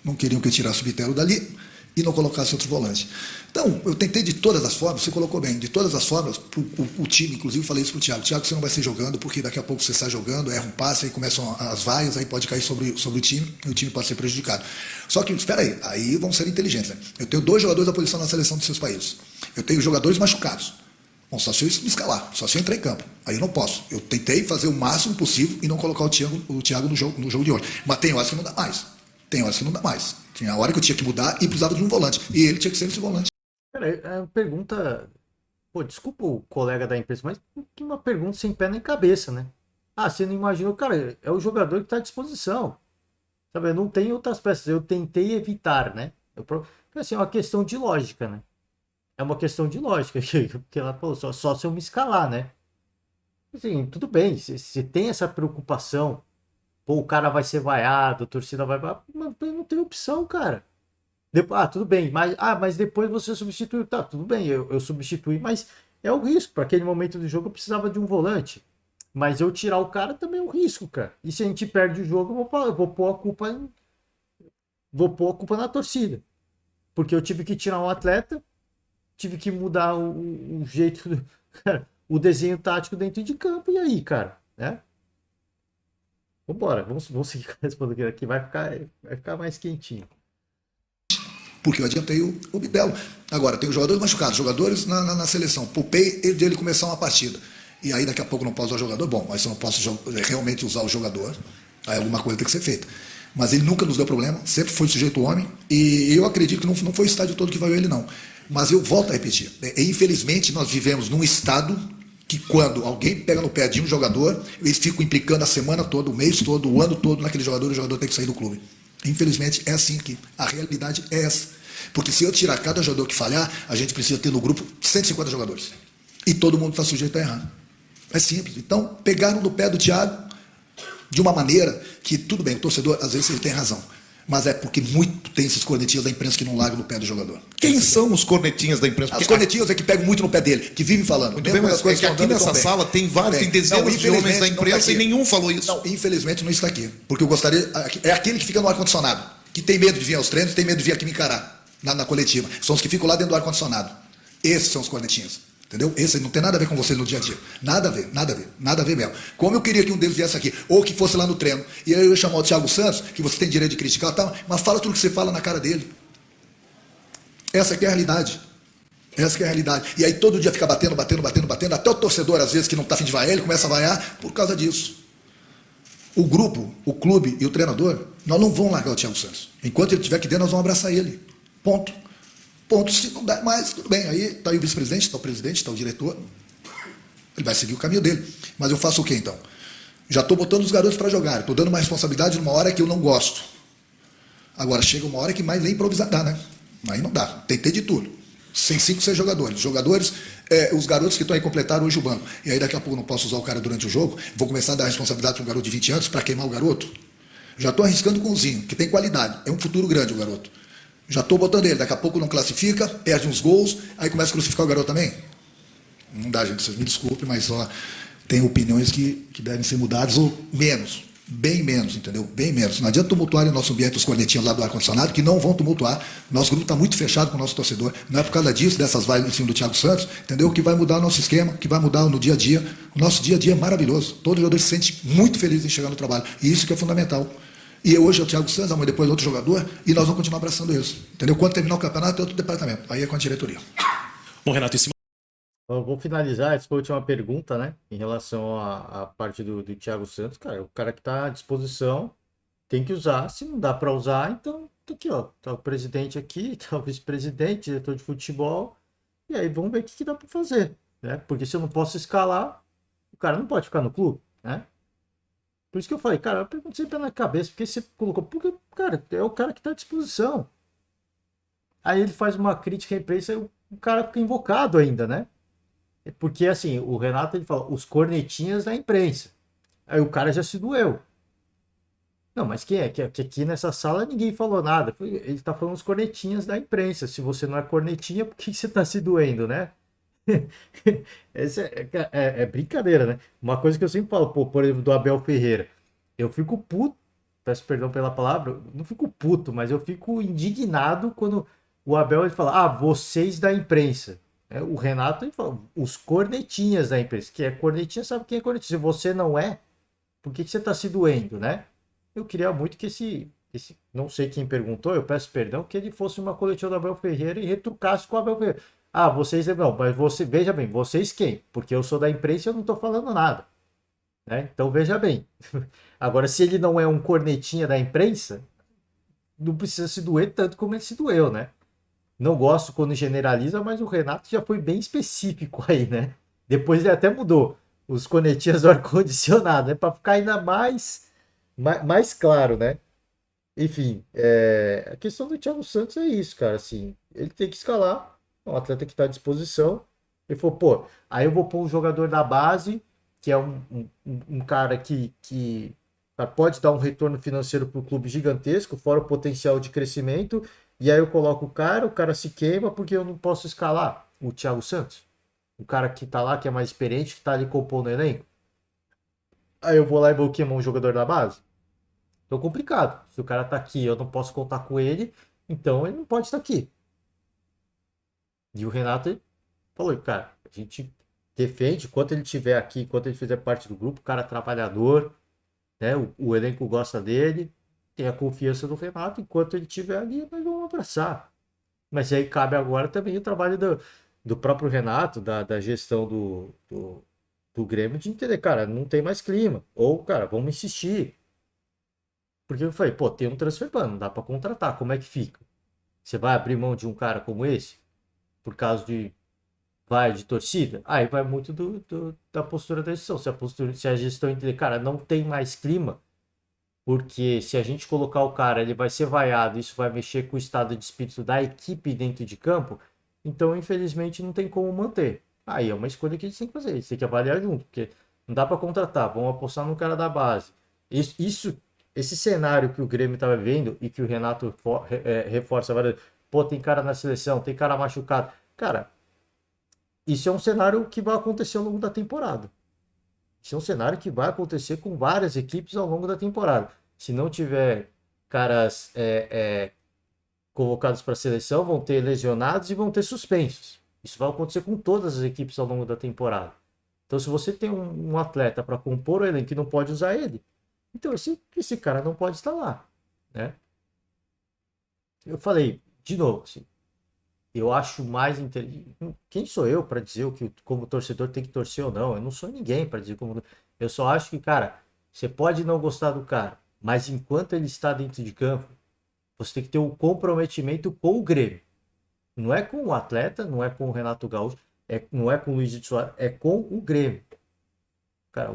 Não queriam que eu tirasse o Bitelo dali e não colocasse outro volante. Então, eu tentei de todas as formas, você colocou bem, de todas as formas, o time, inclusive, falei isso para o Thiago. Thiago, você não vai ser jogando, porque daqui a pouco você está jogando, erra um passe, aí começam as vaias, aí pode cair sobre o time, e o time pode ser prejudicado. Só que, espera aí vão ser inteligentes. Né? Eu tenho 2 jogadores da posição na seleção dos seus países. Eu tenho jogadores machucados. Bom, só se eu me escalar, só se eu entrar em campo. Aí eu não posso. Eu tentei fazer o máximo possível e não colocar o Thiago no jogo de hoje. Mas tem horas que não dá mais. Tinha a hora que eu tinha que mudar e precisava de um volante. E ele tinha que ser esse volante. Cara, é uma pergunta. Pô, desculpa o colega da imprensa, mas que uma pergunta sem pé nem cabeça, né? Ah, você não imaginou? Cara, é o jogador que está à disposição. Sabe, eu não tenho outras peças. Eu tentei evitar, né? Assim, é uma questão de lógica, né? É uma questão de lógica. Porque ela falou, só se eu me escalar, né? Assim, tudo bem. Se tem essa preocupação, pô, o cara vai ser vaiado, a torcida vai... Mas não tem opção, cara. Tudo bem, mas depois você substituiu. Tá, tudo bem, eu substituí, mas é o risco. Para aquele momento do jogo eu precisava de um volante. Mas eu tirar o cara também é um risco, cara. E se a gente perde o jogo, eu vou pôr a culpa na torcida. Porque eu tive que tirar um atleta, tive que mudar o jeito, o desenho tático dentro de campo, e aí, cara, né? Vambora, vamos seguir respondendo aqui, vai ficar mais quentinho. Porque eu adiantei o Bitelo. Agora, tem os jogadores machucados, jogadores na seleção. Poupei ele começar uma partida. E aí daqui a pouco não posso usar o jogador. Bom, mas se eu não posso realmente usar o jogador, aí alguma coisa tem que ser feita. Mas ele nunca nos deu problema, sempre foi sujeito homem. E eu acredito que não foi o estádio todo que vai ele, não. Mas eu volto a repetir. Infelizmente, nós vivemos num estado que quando alguém pega no pé de um jogador, eles ficam implicando a semana toda, o mês todo, o ano todo naquele jogador, e o jogador tem que sair do clube. Infelizmente, é assim aqui. A realidade é essa. Porque se eu tirar cada jogador que falhar, a gente precisa ter no grupo 150 jogadores. E todo mundo está sujeito a errar. É simples. Então, pegaram no pé do Thiago de uma maneira que, tudo bem, o torcedor, às vezes, ele tem razão. Mas é porque muito tem esses cornetinhos da imprensa que não largam no pé do jogador. Quem são os cornetinhas da imprensa? As cornetinhas é que pegam muito no pé dele, que vivem falando. Muito bem, mas é que aqui nessa sala tem vários, tem dezenas de homens da imprensa e nenhum falou isso. Não, infelizmente não está aqui. Porque eu gostaria... É aquele que fica no ar-condicionado, que tem medo de vir aos treinos, tem medo de vir aqui me encarar na coletiva. São os que ficam lá dentro do ar-condicionado. Esses são os cornetinhas. Entendeu? Esse não tem nada a ver com vocês no dia a dia. Nada a ver mesmo. Como eu queria que um deles viesse aqui, ou que fosse lá no treino. E aí eu ia chamar o Thiago Santos, que você tem direito de criticar, tá, mas fala tudo que você fala na cara dele. Essa que é a realidade. E aí todo dia fica batendo. Até o torcedor, às vezes, que não está afim de vaiar, ele começa a vaiar por causa disso. O grupo, o clube e o treinador, nós não vamos largar o Thiago Santos. Enquanto ele estiver aqui dentro, nós vamos abraçar ele. Ponto. Se não der mais, tudo bem. Aí está aí o vice-presidente, está o presidente, está o diretor. Ele vai seguir o caminho dele. Mas eu faço o quê, então? Já estou botando os garotos para jogar. Estou dando uma responsabilidade numa hora que eu não gosto. Agora, chega uma hora que mais nem improvisar dá, né? Aí não dá. Tentei de tudo. Sem 5, 6 jogadores. Jogadores, os garotos que estão aí completaram hoje o banco. E aí daqui a pouco não posso usar o cara durante o jogo, vou começar a dar responsabilidade para um garoto de 20 anos para queimar o garoto. Já estou arriscando com o Zinho, que tem qualidade. É um futuro grande o garoto. Já estou botando ele. Daqui a pouco não classifica, perde uns gols, aí começa a crucificar o garoto também. Não dá, gente. Vocês me desculpem, mas só tem opiniões que devem ser mudadas ou menos. Bem menos, entendeu? Bem menos. Não adianta tumultuar no nosso ambiente os cornetinhos lá do ar-condicionado, que não vão tumultuar. Nosso grupo está muito fechado com o nosso torcedor. Não é por causa disso, dessas vibes em cima do Thiago Santos, entendeu? Que vai mudar o nosso esquema, que vai mudar no dia a dia. O nosso dia a dia é maravilhoso. Todo jogador se sente muito feliz em chegar no trabalho. E isso que é fundamental. E hoje é o Thiago Santos, amanhã depois outro jogador, e nós vamos continuar abraçando isso. Entendeu? Quando terminar o campeonato, é outro departamento. Aí é com a diretoria. Bom, Renato, em cima Eu vou finalizar, essa foi a última pergunta, né? Em relação à parte do Thiago Santos, cara, o cara que está à disposição tem que usar. Se não dá para usar, então tá aqui, ó. Tá o presidente aqui, tá o vice-presidente, diretor de futebol. E aí vamos ver o que dá para fazer, né? Porque se eu não posso escalar, o cara não pode ficar no clube, né? Por isso que eu falei, cara, eu perguntei pé na cabeça, porque você colocou, porque, cara, é o cara que está à disposição. Aí ele faz uma crítica à imprensa e o cara fica invocado ainda, né? Porque assim, o Renato ele fala, os cornetinhas da imprensa. Aí o cara já se doeu. Não, mas quem é? Que aqui nessa sala ninguém falou nada. Ele tá falando os cornetinhas da imprensa. Se você não é cornetinha, por que você tá se doendo, né? Essa é brincadeira, né? Uma coisa que eu sempre falo, pô, por exemplo, do Abel Ferreira. Eu fico puto, peço perdão pela palavra, não fico puto, mas eu fico indignado quando o Abel ele fala, vocês da imprensa. O Renato ele fala, os cornetinhas da imprensa. Que é cornetinha, sabe quem é cornetinha? Se você não é, por que você está se doendo, né? Eu queria muito que esse. Não sei quem perguntou, eu peço perdão, que ele fosse uma coletiva do Abel Ferreira e retrucasse com o Abel Ferreira. Vocês. Não, mas você. Veja bem, vocês quem? Porque eu sou da imprensa e eu não estou falando nada. Né? Então veja bem. Agora, se ele não é um cornetinha da imprensa, não precisa se doer tanto como ele se doeu, né? Não gosto quando generaliza, mas o Renato já foi bem específico aí, né? Depois ele até mudou os cornetinhas do ar-condicionado, né? Para ficar ainda mais claro, né? Enfim, a questão do Thiago Santos é isso, cara. Assim, ele tem que escalar, é um atleta que está à disposição. Ele falou, pô, aí eu vou pôr um jogador da base, que é um cara que pode dar um retorno financeiro para o clube gigantesco, fora o potencial de crescimento. E aí eu coloco o cara se queima porque eu não posso escalar o Thiago Santos. O cara que tá lá, que é mais experiente, que tá ali compondo o elenco. Aí eu vou lá e vou queimar um jogador da base. Então complicado. Se o cara tá aqui eu não posso contar com ele, então ele não pode estar aqui. E o Renato ele falou, cara, a gente defende enquanto ele estiver aqui, enquanto ele fizer parte do grupo, o cara é trabalhador, né? O elenco gosta dele, tem a confiança do Renato, enquanto ele estiver ali, nós vamos abraçar. Mas aí cabe agora também o trabalho do próprio Renato, da gestão do Grêmio, de entender, cara, não tem mais clima. Ou, cara, vamos insistir. Porque eu falei, pô, tem um transfer ban, não dá pra contratar, como é que fica? Você vai abrir mão de um cara como esse? Por causa de torcida? Aí vai muito da postura da gestão. Se a gestão entender, cara, não tem mais clima, porque se a gente colocar o cara, ele vai ser vaiado, isso vai mexer com o estado de espírito da equipe dentro de campo, então infelizmente não tem como manter. Aí é uma escolha que a gente tem que fazer, a gente tem que avaliar junto, porque não dá para contratar, vamos apostar no cara da base. Esse cenário que o Grêmio estava vivendo e que o Renato reforça várias vezes, pô, tem cara na seleção, tem cara machucado. Cara, isso é um cenário que vai acontecer ao longo da temporada. Isso é um cenário que vai acontecer com várias equipes ao longo da temporada. Se não tiver caras convocados para a seleção, vão ter lesionados e vão ter suspensos. Isso vai acontecer com todas as equipes ao longo da temporada. Então, se você tem um atleta para compor o elenco que não pode usar ele, então esse cara não pode estar lá, né? Eu falei, de novo, assim, eu acho mais inteligente. Quem sou eu para dizer o que como torcedor tem que torcer ou não? Eu não sou ninguém para dizer como. Eu só acho que, cara, você pode não gostar do cara, mas enquanto ele está dentro de campo, você tem que ter um comprometimento com o Grêmio. Não é com o atleta, não é com o Renato Gaúcho, não é com o Luiz de Soares, é com o Grêmio. Cara,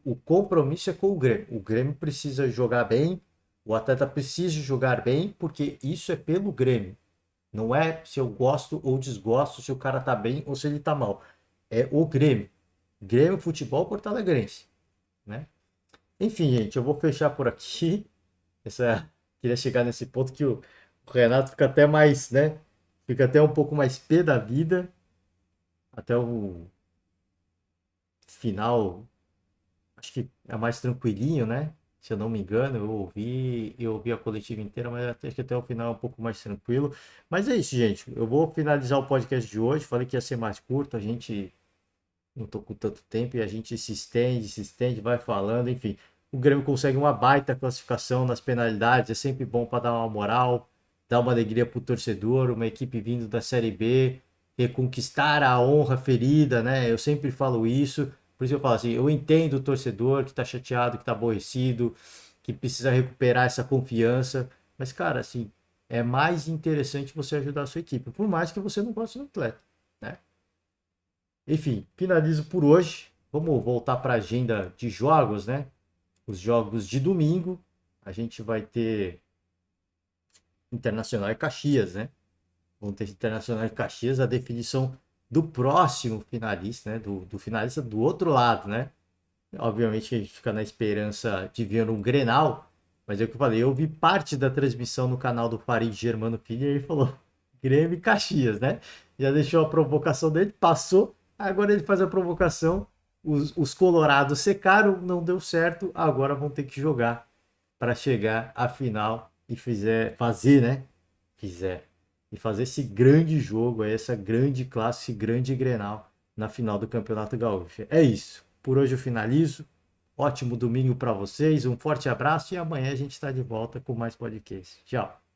o compromisso é com o Grêmio. O Grêmio precisa jogar bem, o atleta precisa jogar bem, porque isso é pelo Grêmio. Não é se eu gosto ou desgosto, se o cara tá bem ou se ele tá mal. É o Grêmio. Grêmio Futebol Porto-Alegrense, né? Enfim, gente, eu vou fechar por aqui. Queria chegar nesse ponto que o Renato fica até mais, né? Fica até um pouco mais pé da vida. Até o final, acho que é mais tranquilinho, né? Se eu não me engano, eu ouvi a coletiva inteira, mas acho que até o final é um pouco mais tranquilo. Mas é isso, gente. Eu vou finalizar o podcast de hoje. Falei que ia ser mais curto, a gente não tô com tanto tempo e a gente se estende, vai falando, enfim. O Grêmio consegue uma baita classificação nas penalidades, é sempre bom para dar uma moral, dar uma alegria pro torcedor, uma equipe vindo da Série B, reconquistar a honra ferida, né? Eu sempre falo isso, por isso eu falo assim, eu entendo o torcedor que tá chateado, que tá aborrecido, que precisa recuperar essa confiança, mas cara, assim, é mais interessante você ajudar a sua equipe, por mais que você não goste do atleta, né? Enfim, finalizo por hoje. Vamos voltar para a agenda de jogos, né? Os jogos de domingo. A gente vai ter Internacional e Caxias, né? Vamos ter Internacional e Caxias, a definição do próximo finalista, né? Do finalista do outro lado, né? Obviamente que a gente fica na esperança de ver um Grenal, mas é o que eu falei, eu vi parte da transmissão no canal do Farid Germano Filho e ele falou Grêmio e Caxias, né? Já deixou a provocação dele, passou, agora ele faz a provocação, os colorados secaram, não deu certo, agora vão ter que jogar para chegar à final e fazer, né? E fazer esse grande jogo, essa grande classe, esse grande Grenal na final do Campeonato Gaúcho. É isso. Por hoje eu finalizo. Ótimo domingo para vocês, um forte abraço e amanhã a gente está de volta com mais podcast. Tchau.